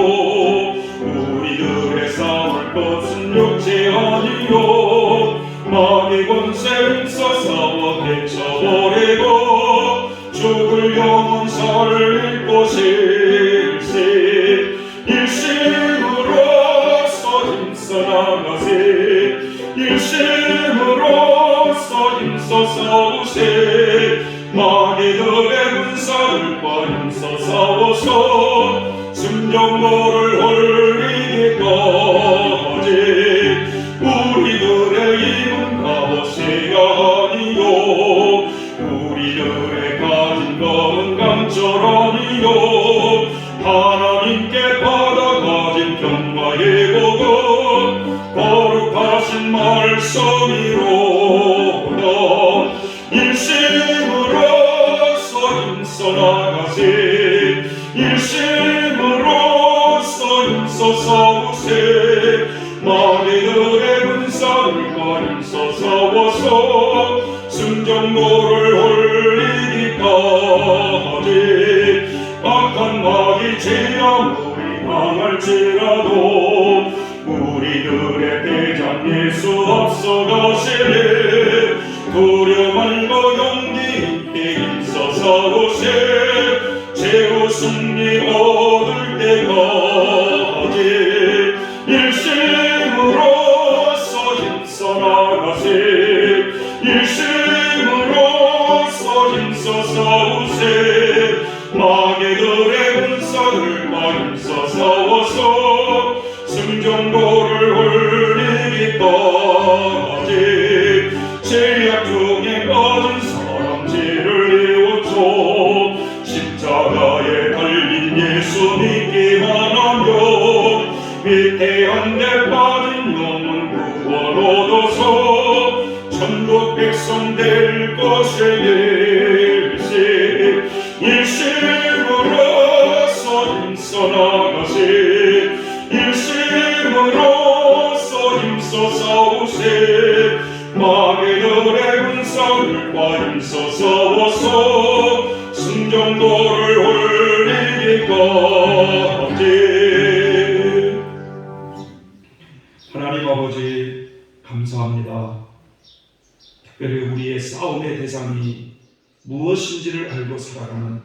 우리들의 싸울 것은 육체 아니요 마귀 권세 힘써 싸워 헤쳐버리고 죽을 영혼 살릴 곳일세 일심으로써 힘써 나가세 일심으로써 힘써 싸우세 마귀들의 군사들과 힘써 싸워서 승전보를 올리기까지 우리들의 힘은 값없이가 아니요 우리들의 가진 것은 강철 아니요 하나님께 받아가진 평과 예복은 거룩하신 말씀이로다. 일심으로써 힘써 나가세 일심으로써 힘써 싸우세 마귀들의 군사들과 힘써 싸워서 승전보를 올리기까지 악한 마귀 제 아무리 강할지라도 우리들의 대장 예수 앞서가시네 두려움 말고 용기 있게 힘써 싸우세 최후 승리 얻을 때까지 일심으로써 힘써 나가세 일심으로써 힘써 싸우세 마귀들의 군사들과 힘써 싸워서 승전보를 올리기까지 죄악 중에 빠진 사람 죄를 내어줘 십자가에 달린 예수 믿기만 하며 위태한 데 빠진 영혼 구원 얻어서 천국 백성 될 것일세 일심으로써 힘써 나가세 일심으로써 힘써 싸우세 마귀들의 군사들과 힘써 싸워서 승전보를 올리기까지. 하나님 아버지 감사합니다. 특별히 우리의 싸움의 대상이 무엇인지를 알고 살아가는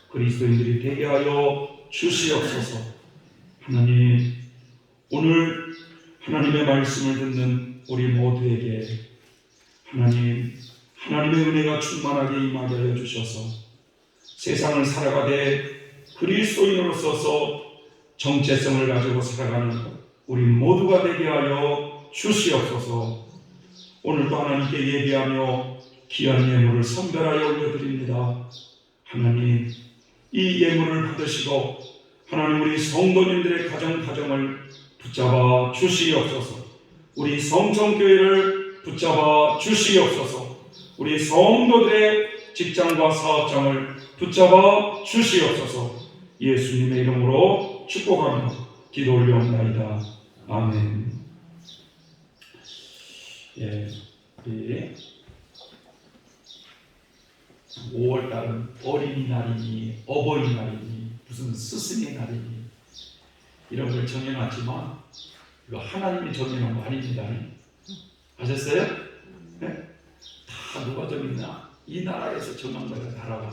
그리스도인들이 되게 하여 주시옵소서. 하나님, 오늘 하나님의 말씀을 듣는 우리 모두에게 하나님의 은혜가 충만하게 임하게 하여 주셔서 세상을 살아가되 그리스도인으로서서 정체성을 가지고 살아가는 우리 모두가 되게 하여 주시옵소서. 오늘도 하나님께 예배하며 귀한 예물을 선별하여 올려드립니다. 하나님, 이 예물을 받으시고 하나님 우리 성도님들의 가정을 붙잡아 주시옵소서. 우리 성전교회를 붙잡아 주시옵소서. 우리 성도들의 직장과 사업장을 붙잡아 주시옵소서. 예수님의 이름으로 축복하며 기도 올려옵나이다. 아멘. 우리 5월달은 어린이날이니 어버이날이니 무슨 스승의 날이니 이런 걸 정해놨지만 이거 하나님이 정해놓은 거 아닙니다. 아셨어요? 네? 다 누가 정했냐? 이 나라에서 정한 거예요. 나라가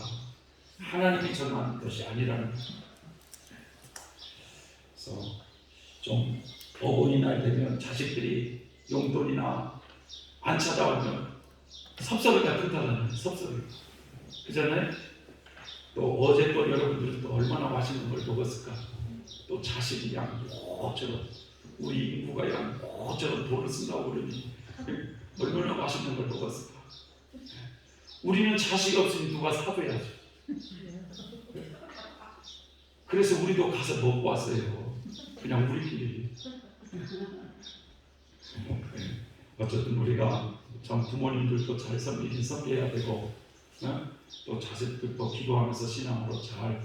하나님이 정한 것이 아니라는 거예요. 그래서 좀 어버이날 되면 자식들이 용돈이나 안 찾아오면 섭섭이가 끝나잖아요. 섭섭이. 그잖아요? 또 어제껏 여러분들은 또 얼마나 맛있는 걸 먹었을까? 또 자식이 양 모처럼 우리 인구가 양 모처럼 돈을 쓴다고 그러니 얼마나 맛있는 걸 먹었을까? 우리는 자식 없으니 누가 사줘야죠. 그래서 우리도 가서 먹고 왔어요. 그냥 우리끼리. 어쨌든 우리가 참 부모님들도 잘 섬기긴 섬겨야 되고 또 자식들도 기도하면서 신앙으로 잘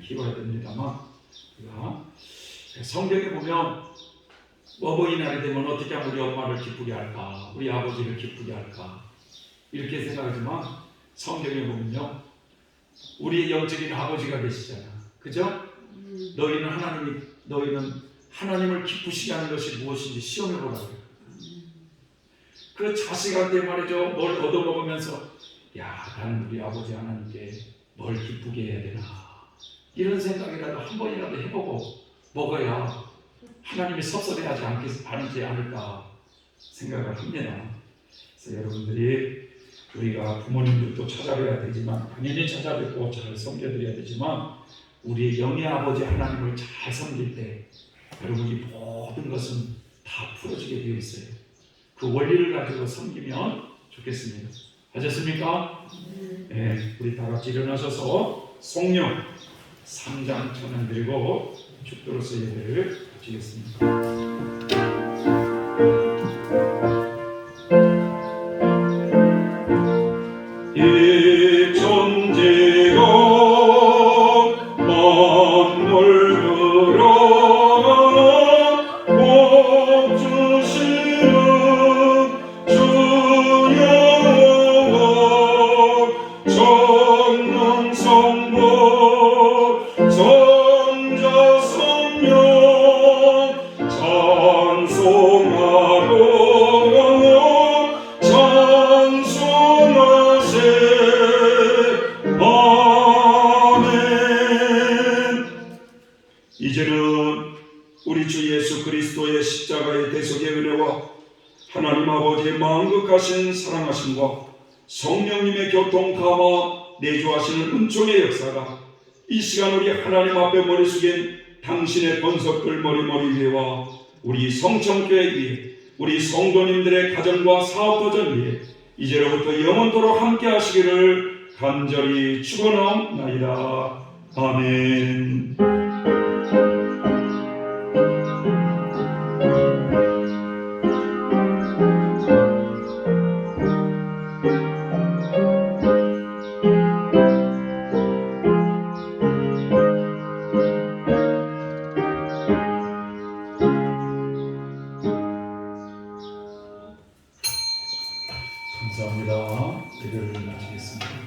키워야 됩니다만 우리가 성경에 보면 어버이날이 되면 어떻게 하면 우리 엄마를 기쁘게 할까, 우리 아버지를 기쁘게 할까 이렇게 생각하지만 성경에 보면요 우리의 영적인 아버지가 되시잖아. 그죠? 너희는 하나님을 기쁘시게 하는 것이 무엇인지 시험해 보라고요. 그 자식한테 말이죠 뭘 얻어먹으면서 야 나는 우리 아버지 하나님께 뭘 기쁘게 해야 되나 이런 생각이라도 한 번이라도 해보고 먹어야 하나님이 섭섭해하지 않지 않을까 생각을 합니다. 그래서 여러분들이 우리가 부모님들도 찾아뵈야 되지만 당연히 찾아뵙고 잘 섬겨드려야 되지만 우리의 영의 아버지 하나님을 잘 섬길 때 여러분이 모든 것은 다 풀어지게 되어 있어요. 그 원리를 가지고 섬기면 좋겠습니다. 하셨습니까? 네, 우리 다 같이 일어나셔서 성령 3장 찬양 드리고 축도로서 예배를 드리겠습니다. 이 천지가 만물들어 복 주시는 주여 전능 성부 성자 성령 찬송하고 찬송하세 아멘. 이제는 우리 주 예수 그리스도의 십자가의 대속의 은혜와 하나님 아버지의 만극하신 사랑하심과 성령님의 교통 감화 내주하시는 은총의 역사가 이 시간 우리 하나님 앞에 머리 숙인 당신의 권석들 머리 위에와 우리 성천교회 위에 우리 성도님들의 가정과 사업 도전 위에 이제로부터 영원토록 함께 하시기를 간절히 축원하옵나이다. 아멘. 감사합니다. 예배를 마치겠습니다.